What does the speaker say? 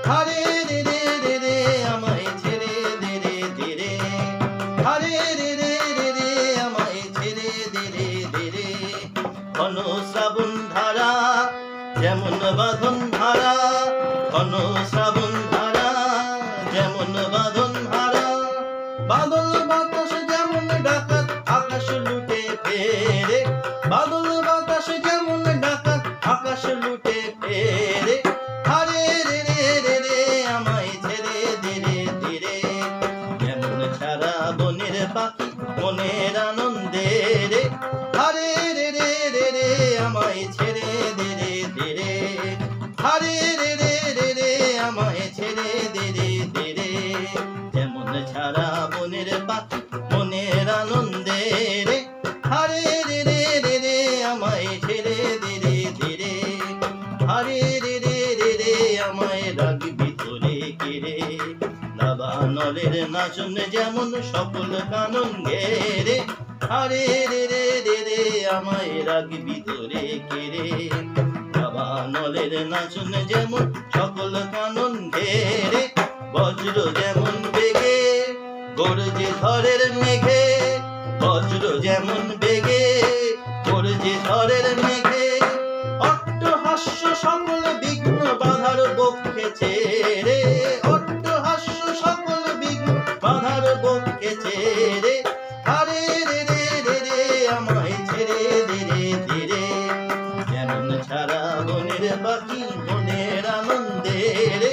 হারে রে রে রে রে আমায় ছেড়ে দে রে দে রে, হারে রে রে রে রে আমায় ছেড়ে দে রে দে রে। ঘন শ্রাবণ ধারা যেমন বাঁধন হারা, ঘন শ্রাবণ ধারা যেমন বাঁধন হারা, বাদল বাতাস যেমন ডাকাত আকাশ লুটে ফেরে, বাদল বাতাস যেমন ডাকাত আকাশ লুটে ফেরে। হারে রে রে রে রে আমায় ছেড়ে দে রে দে রে, যেমন ছাড়া বনের পাখি মনের আনন্দে রে। হারে রে রে রে রে আমায় ছেড়ে দে রে দে রে, হারে রে রে রে রে আমায় ছেড়ে দে রে দে রে, যেমন ছাড়া বনের পাখি মনের আনন্দে রে। হারে রে রে রে রে আমায় ছেড়ে দে রে দে রে, হারে রে রে রে রে আমায় রাখবি তোরে কেড়ে। দাবানলের নাচন যেমন সকল কানন ঘেরে, হারে রে রে রে রে আমায় রাখবি তোরে কেড়ে। দাবানলের নাচন যেমন সকল কানন ঘেরে, বজ্র যেমন বেগে গর্জে ঝড়ের মেঘে, বজ্র যেমন বেগে গর্জে ঝড়ের মেঘে। অট্টহাস্য সকল বিঘ্ন বাধার বক্ষে ছেড়ে, অট্টহাস্য সকল বিঘ্ন বাধার বক্ষে ছেড়ে। হারে রে রে রে রে আমায় ছেড়ে দে রে দে রে, যেমন ছাড়া বনের পাখি মনের আনন্দে রে।